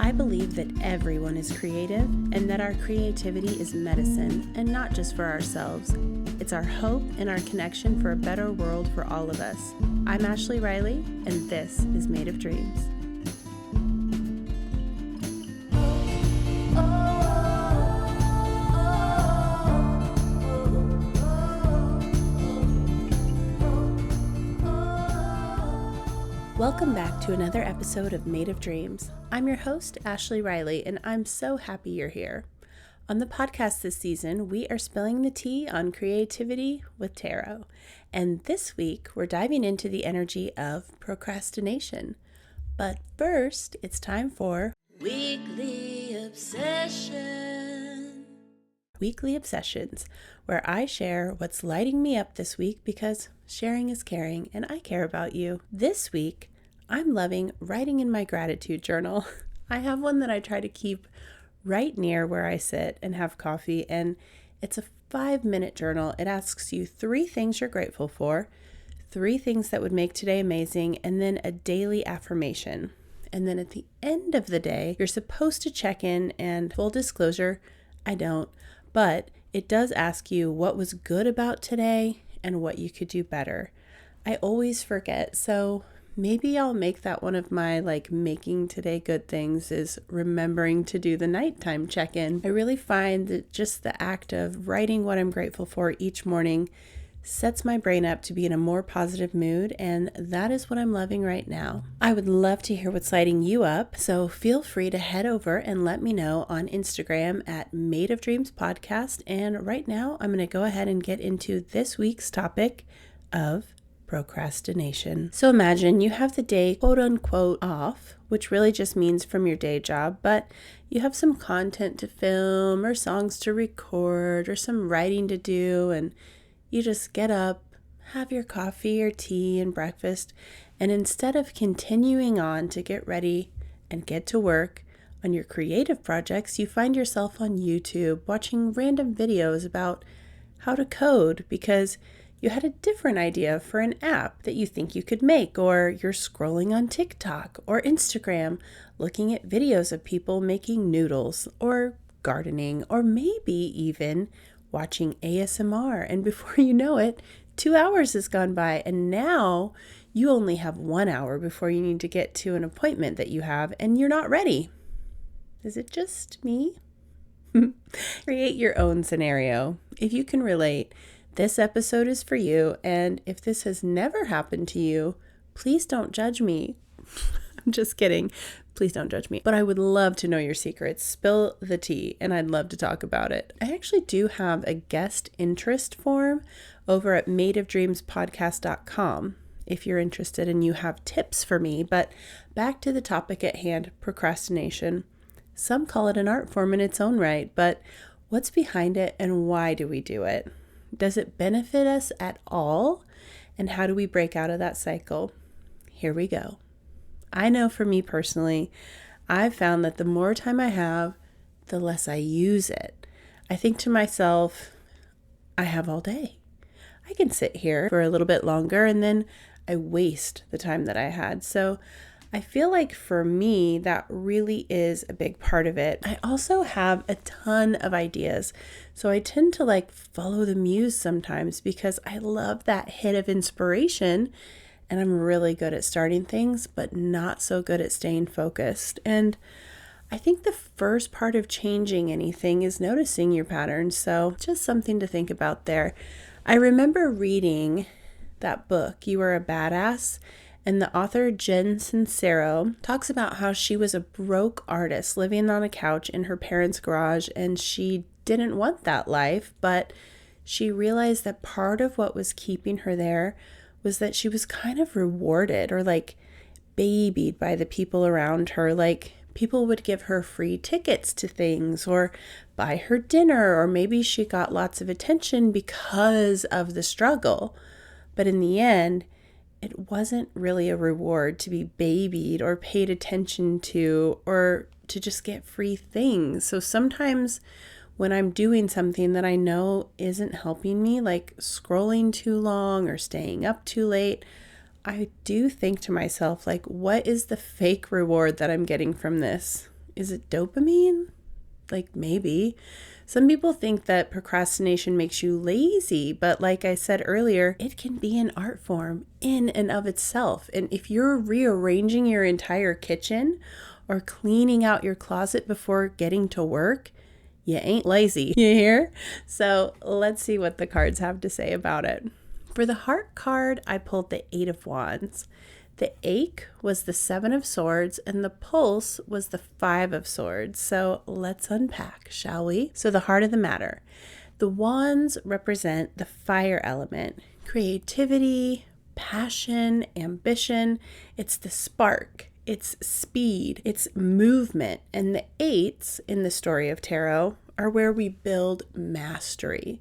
I believe that everyone is creative and that our creativity is medicine, and not just for ourselves. It's our hope and our connection for a better world for all of us. I'm Ashley Riley, and this is Made of Dreams. Welcome back to another episode of Made of Dreams. I'm your host, Ashley Riley, and I'm so happy you're here. On the podcast this season, we are spilling the tea on creativity with tarot. And this week, we're diving into the energy of procrastination. But first, it's time for Weekly Obsession. Weekly Obsessions, where I share what's lighting me up this week because sharing is caring and I care about you. This week, I'm loving writing in my gratitude journal. I have one that I try to keep right near where I sit and have coffee, and it's a 5-minute journal. It asks you 3 things you're grateful for, 3 things that would make today amazing, and then a daily affirmation. And then at the end of the day, you're supposed to check in, and full disclosure, I don't, but it does ask you what was good about today and what you could do better. I always forget, so maybe I'll make that one of my making today good things is remembering to do the nighttime check-in. I really find that just the act of writing what I'm grateful for each morning sets my brain up to be in a more positive mood, and that is what I'm loving right now. I would love to hear what's lighting you up, so feel free to head over and let me know on Instagram at Made of Dreams Podcast. And right now, I'm going to go ahead and get into this week's topic of procrastination. So imagine you have the day quote unquote off, which really just means from your day job, but you have some content to film or songs to record or some writing to do, and you just get up, have your coffee or tea and breakfast, and instead of continuing on to get ready and get to work on your creative projects, you find yourself on YouTube watching random videos about how to code because you had a different idea for an app that you think you could make, or you're scrolling on TikTok or Instagram looking at videos of people making noodles or gardening, or maybe even watching ASMR, and before you know it, 2 hours has gone by, and now you only have 1 hour before you need to get to an appointment that you have, and you're not ready. Is it just me? Create your own scenario. If you can relate, this episode is for you, and if this has never happened to you, please don't judge me. I'm just kidding. Please don't judge me. But I would love to know your secrets. Spill the tea, and I'd love to talk about it. I actually do have a guest interest form over at madeofdreamspodcast.com if you're interested and you have tips for me. But back to the topic at hand, procrastination. Some call it an art form in its own right, but what's behind it and why do we do it? Does it benefit us at all? And how do we break out of that cycle? Here we go. I know for me personally, I've found that the more time I have, the less I use it. I think to myself, I have all day. I can sit here for a little bit longer and then I waste the time that I had. So I feel like for me, that really is a big part of it. I also have a ton of ideas. So I tend to follow the Muse sometimes because I love that hit of inspiration. And I'm really good at starting things, but not so good at staying focused. And I think the first part of changing anything is noticing your patterns. So just something to think about there. I remember reading that book, You Are a Badass, and the author Jen Sincero talks about how she was a broke artist living on a couch in her parents' garage, and she didn't want that life, but she realized that part of what was keeping her there was that she was kind of rewarded or babied by the people around her. People would give her free tickets to things or buy her dinner, or maybe she got lots of attention because of the struggle. But in the end, it wasn't really a reward to be babied or paid attention to or to just get free things. So sometimes when I'm doing something that I know isn't helping me, like scrolling too long or staying up too late, I do think to myself, what is the fake reward that I'm getting from this? Is it dopamine? Like maybe. Some people think that procrastination makes you lazy, but like I said earlier, it can be an art form in and of itself. And if you're rearranging your entire kitchen or cleaning out your closet before getting to work, you ain't lazy. You hear? So let's see what the cards have to say about it. For the heart card, I pulled the 8 of Wands. The ache was the 7 of Swords, and the pulse was the 5 of Swords. So let's unpack, shall we? So the heart of the matter. The wands represent the fire element, creativity, passion, ambition. It's the spark, it's speed, it's movement. And the 8s in the story of tarot are where we build mastery.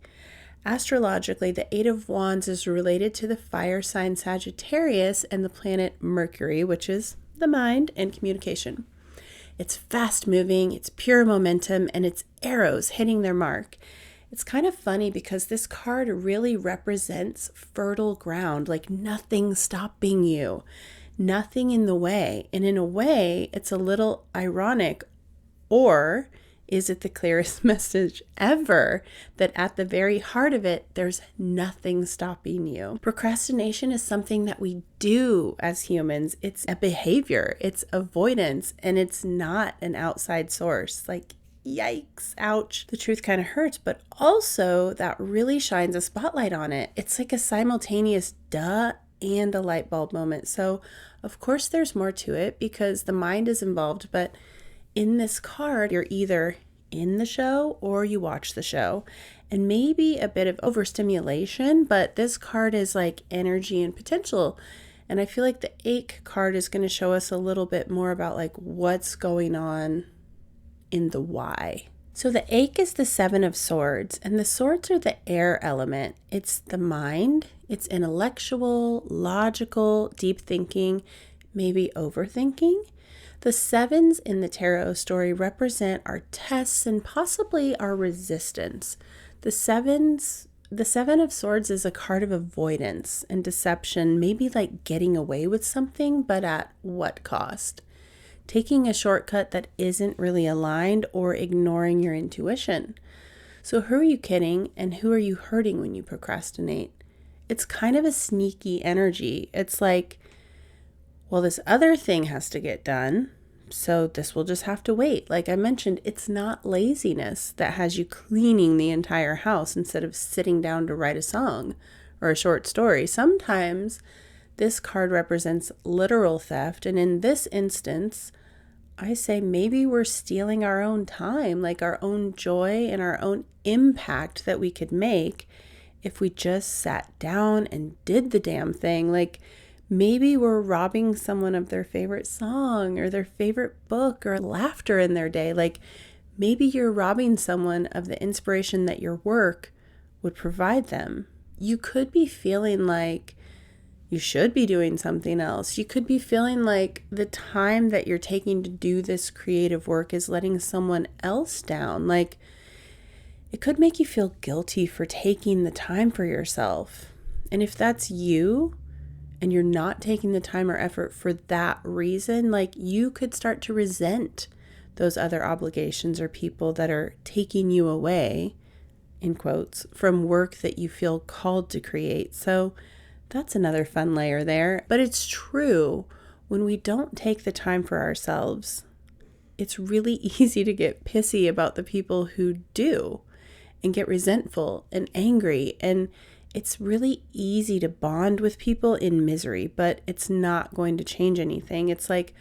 Astrologically, the 8 of Wands is related to the fire sign Sagittarius and the planet Mercury, which is the mind and communication. It's fast moving, it's pure momentum, and it's arrows hitting their mark. It's kind of funny because this card really represents fertile ground, like nothing stopping you, nothing in the way. And in a way, it's a little ironic, or is it the clearest message ever that at the very heart of it, there's nothing stopping you? Procrastination is something that we do as humans. It's a behavior, it's avoidance, and it's not an outside source. Like, yikes, ouch. The truth kind of hurts, but also that really shines a spotlight on it. It's like a simultaneous duh and a light bulb moment. So, of course, there's more to it because the mind is involved, but in this card, you're either in the show or you watch the show, and maybe a bit of overstimulation, but this card is like energy and potential. And I feel like the ache card is going to show us a little bit more about like what's going on in the why. So the ache is the 7 of Swords, and the swords are the air element. It's the mind, it's intellectual, logical, deep thinking, maybe overthinking. The 7s in the tarot story represent our tests and possibly our resistance. The 7 of Swords is a card of avoidance and deception, maybe like getting away with something, but at what cost? Taking a shortcut that isn't really aligned or ignoring your intuition. So who are you kidding and who are you hurting when you procrastinate? It's kind of a sneaky energy. It's like, well, this other thing has to get done, so this will just have to wait. Like I mentioned, it's not laziness that has you cleaning the entire house instead of sitting down to write a song or a short story. Sometimes this card represents literal theft, and in this instance, I say maybe we're stealing our own time, like our own joy and our own impact that we could make if we just sat down and did the damn thing. Like, maybe we're robbing someone of their favorite song or their favorite book or laughter in their day. Like, maybe you're robbing someone of the inspiration that your work would provide them. You could be feeling like you should be doing something else. You could be feeling like the time that you're taking to do this creative work is letting someone else down. Like, it could make you feel guilty for taking the time for yourself. And if that's you, and you're not taking the time or effort for that reason, like you could start to resent those other obligations or people that are taking you away, in quotes, from work that you feel called to create. So that's another fun layer there. But it's true, when we don't take the time for ourselves, it's really easy to get pissy about the people who do and get resentful and angry. And it's really easy to bond with people in misery, but it's not going to change anything. It's like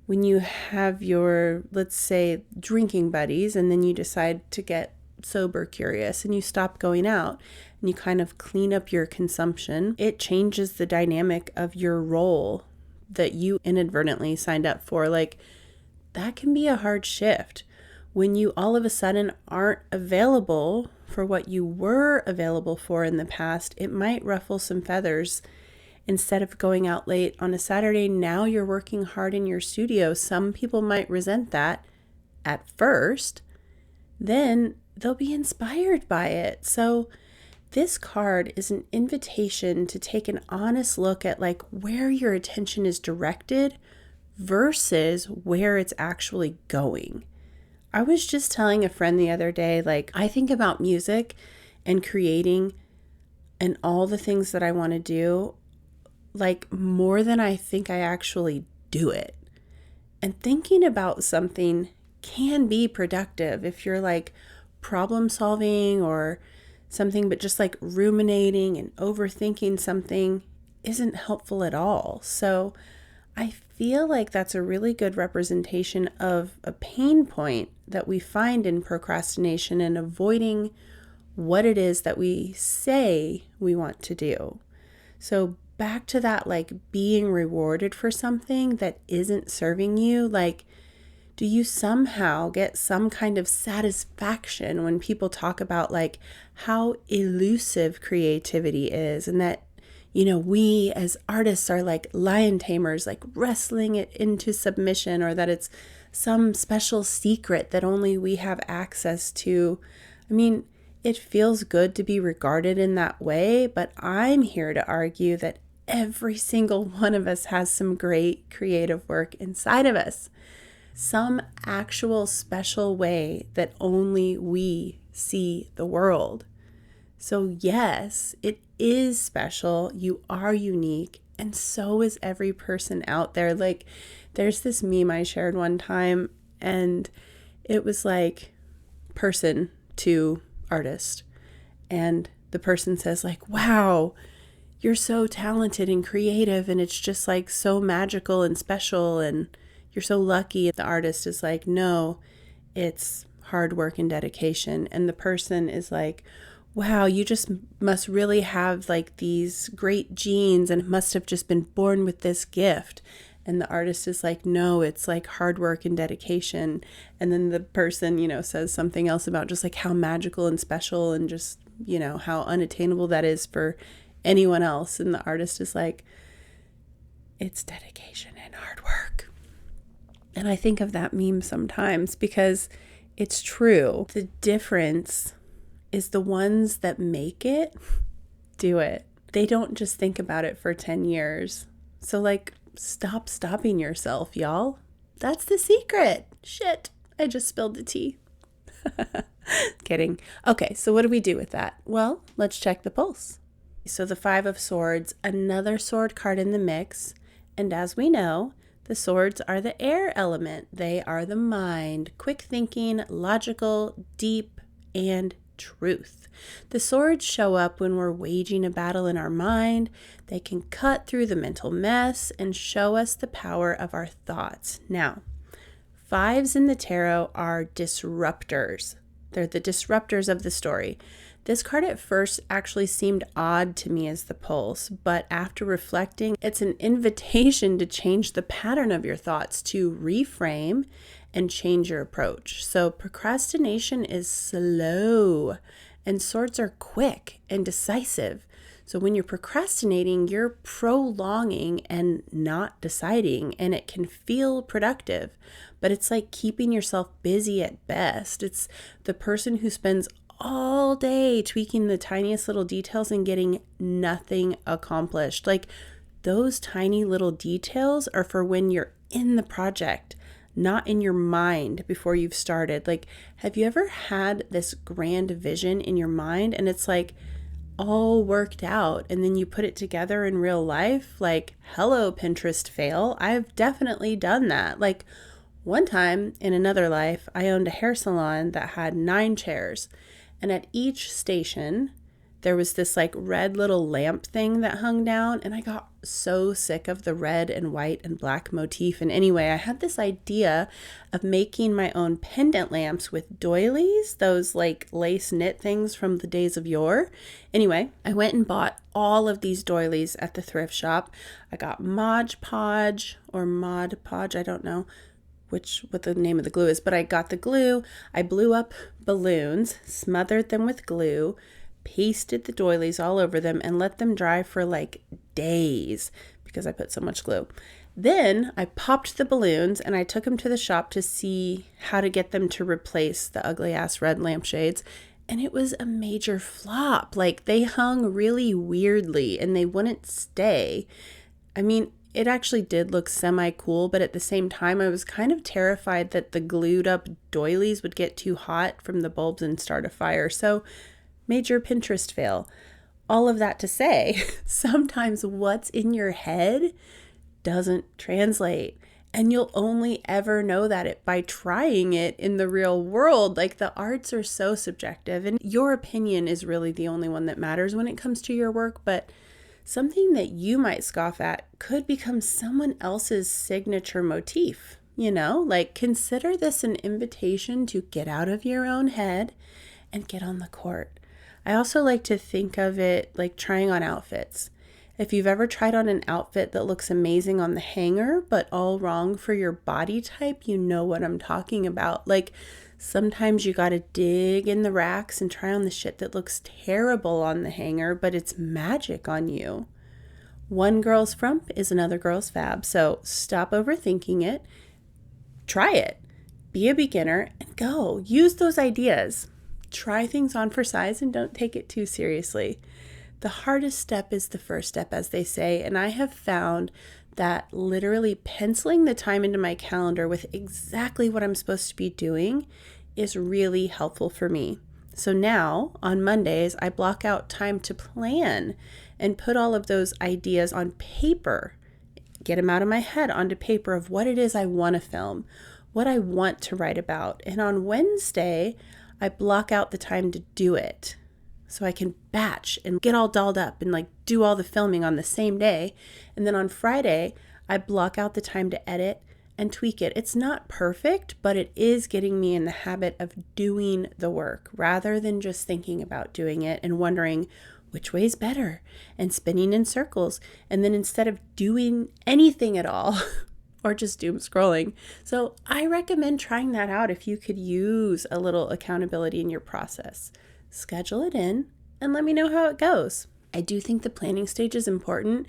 when you have your, let's say, drinking buddies, and then you decide to get sober curious and you stop going out and you kind of clean up your consumption. It changes the dynamic of your role that you inadvertently signed up for. Like, that can be a hard shift when you all of a sudden aren't available for what you were available for in the past. It might ruffle some feathers. Instead of going out late on a Saturday, now you're working hard in your studio. Some people might resent that at first. Then they'll be inspired by it. So this card is an invitation to take an honest look at like where your attention is directed versus where it's actually going. I was just telling a friend the other day, like, I think about music and creating and all the things that I want to do, like, more than I think I actually do it. And thinking about something can be productive if you're like problem solving or something, but just like ruminating and overthinking something isn't helpful at all. So I feel like that's a really good representation of a pain point that we find in procrastination and avoiding what it is that we say we want to do. So back to that, like being rewarded for something that isn't serving you, like, do you somehow get some kind of satisfaction when people talk about like how elusive creativity is, and that, you know, we as artists are like lion tamers, like wrestling it into submission, or that it's some special secret that only we have access to? I mean, it feels good to be regarded in that way, but I'm here to argue that every single one of us has some great creative work inside of us. Some actual special way that only we see the world. So yes, it is special. You are unique, and so is every person out there. Like, there's this meme I shared one time, and it was like person to artist. And the person says like, wow, you're so talented and creative, and it's just like so magical and special, and you're so lucky. The artist is like, no, it's hard work and dedication. And the person is like, wow, you just must really have like these great genes and must have just been born with this gift. And the artist is like, no, it's like hard work and dedication. And then the person, you know, says something else about just like how magical and special and just, you know, how unattainable that is for anyone else. And the artist is like, it's dedication and hard work. And I think of that meme sometimes because it's true. The difference is the ones that make it do it. They don't just think about it for 10 years. So like, stop stopping yourself, y'all. That's the secret. Shit, I just spilled the tea. Kidding. Okay, so what do we do with that? Well, let's check the pulse. So the 5 of Swords, another sword card in the mix. And as we know, the swords are the air element. They are the mind, quick thinking, logical, deep, and truth. The swords show up when we're waging a battle in our mind. They can cut through the mental mess and show us the power of our thoughts. Now, 5s in the tarot are disruptors. They're the disruptors of the story. This card at first actually seemed odd to me as the pulse, but after reflecting, it's an invitation to change the pattern of your thoughts, to reframe and change your approach. So procrastination is slow and swords are quick and decisive. So when you're procrastinating, you're prolonging and not deciding, and it can feel productive, but it's like keeping yourself busy at best. It's the person who spends all day tweaking the tiniest little details and getting nothing accomplished. Like, those tiny little details are for when you're in the project, not in your mind before you've started. Like, have you ever had this grand vision in your mind and it's like all worked out, and then you put it together in real life? Like, hello, Pinterest fail. I've definitely done that. Like, one time in another life, I owned a hair salon that had 9 chairs. And at each station, there was this like red little lamp thing that hung down. And I got so sick of the red and white and black motif. And anyway, I had this idea of making my own pendant lamps with doilies, those like lace knit things from the days of yore. Anyway, I went and bought all of these doilies at the thrift shop. I got Mod Podge, I don't know what the name of the glue is, but I got the glue. I blew up balloons, smothered them with glue, pasted the doilies all over them, and let them dry for like days because I put so much glue. Then I popped the balloons and I took them to the shop to see how to get them to replace the ugly ass red lampshades. And it was a major flop. Like, they hung really weirdly and they wouldn't stay. I mean, it actually did look semi-cool, but at the same time, I was kind of terrified that the glued up doilies would get too hot from the bulbs and start a fire. So major Pinterest fail. All of that to say, sometimes what's in your head doesn't translate. And you'll only ever know that by trying it in the real world. Like, the arts are so subjective, and your opinion is really the only one that matters when it comes to your work. But something that you might scoff at could become someone else's signature motif. Like, consider this an invitation to get out of your own head and get on the court. I also like to think of it like trying on outfits. If you've ever tried on an outfit that looks amazing on the hanger, but all wrong for your body type, you know what I'm talking about. Like, sometimes you gotta dig in the racks and try on the shit that looks terrible on the hanger, but it's magic on you. One girl's frump is another girl's fab, so stop overthinking it. Try it. Be a beginner and go. Use those ideas. Try things on for size and don't take it too seriously. The hardest step is the first step, as they say, and I have found that literally penciling the time into my calendar with exactly what I'm supposed to be doing is really helpful for me. So now, on Mondays, I block out time to plan and put all of those ideas on paper, get them out of my head onto paper of what it is I want to film, what I want to write about. And on Wednesday, I block out the time to do it so I can batch and get all dolled up and like do all the filming on the same day. And then on Friday, I block out the time to edit and tweak it. It's not perfect, but it is getting me in the habit of doing the work rather than just thinking about doing it and wondering which way is better and spinning in circles. And then instead of doing anything at all, or just doom scrolling. So I recommend trying that out if you could use a little accountability in your process. Schedule it in and let me know how it goes. I do think the planning stage is important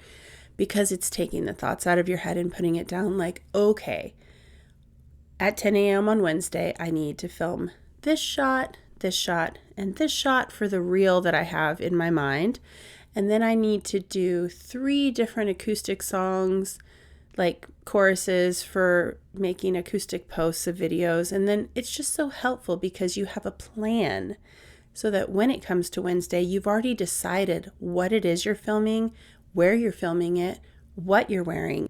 because it's taking the thoughts out of your head and putting it down like, okay, at 10 a.m. on Wednesday, I need to film this shot, and this shot for the reel that I have in my mind. And then I need to do 3 different acoustic songs, like choruses for making acoustic posts of videos. And then it's just so helpful because you have a plan so that when it comes to Wednesday, you've already decided what it is you're filming, where you're filming it, what you're wearing.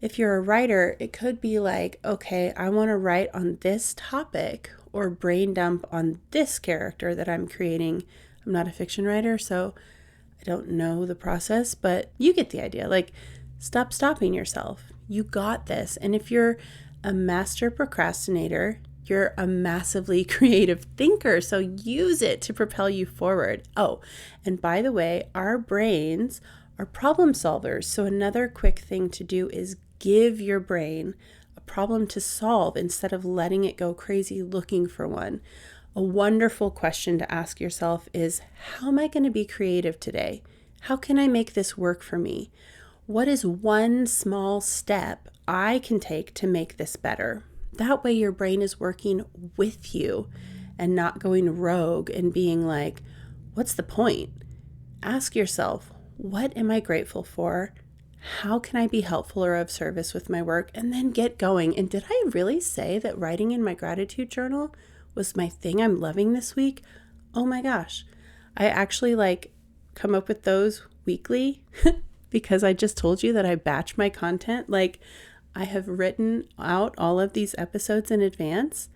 If you're a writer, it could be like, okay, I want to write on this topic or brain dump on this character that I'm creating. I'm not a fiction writer, so I don't know the process, but you get the idea. Like, stop stopping yourself. You got this. And if you're a master procrastinator, you're a massively creative thinker. So use it to propel you forward. Oh, and by the way, our brains are problem solvers. So another quick thing to do is give your brain a problem to solve instead of letting it go crazy looking for one. A wonderful question to ask yourself is, how am I going to be creative today? How can I make this work for me? What is one small step I can take to make this better? That way your brain is working with you and not going rogue and being like, what's the point? Ask yourself, what am I grateful for? How can I be helpful or of service with my work? And then get going. And did I really say that writing in my gratitude journal was my thing I'm loving this week? Oh my gosh. I actually come up with those weekly because I just told you that I batch my content. Like, I have written out all of these episodes in advance.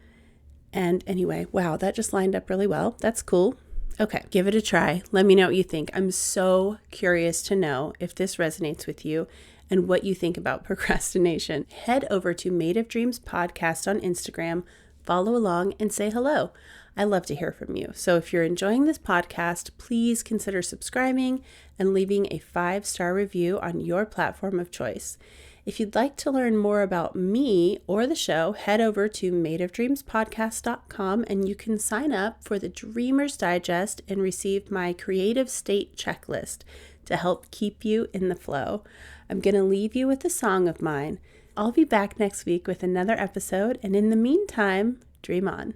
And anyway, wow, that just lined up really well. That's cool. Okay, give it a try. Let me know what you think. I'm so curious to know if this resonates with you and what you think about procrastination. Head over to Made of Dreams Podcast on Instagram, follow along, and say hello. I love to hear from you. So if you're enjoying this podcast, please consider subscribing and leaving a 5-star review on your platform of choice. If you'd like to learn more about me or the show, head over to madeofdreamspodcast.com and you can sign up for the Dreamer's Digest and receive my creative state checklist to help keep you in the flow. I'm going to leave you with a song of mine. I'll be back next week with another episode, and in the meantime, dream on.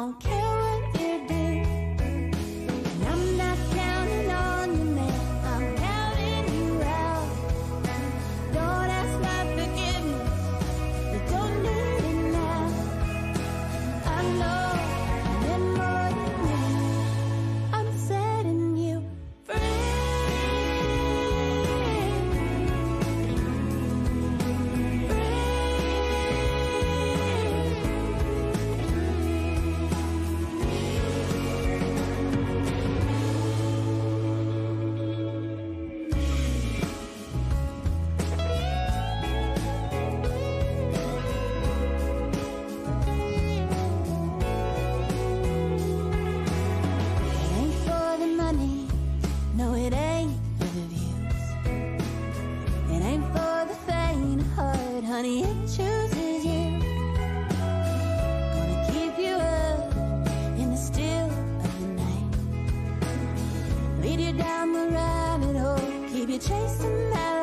don't care what you do. And I'm not counting on you, man, I'm counting you out. Don't ask my forgiveness, you don't need it now. I know I'm more than you, I'm setting you free. It ain't for the money, no, it ain't for the views. It ain't for the faint of heart, honey, it chooses you. Gonna keep you up in the still of the night. Lead you down the rabbit hole, keep you chasing that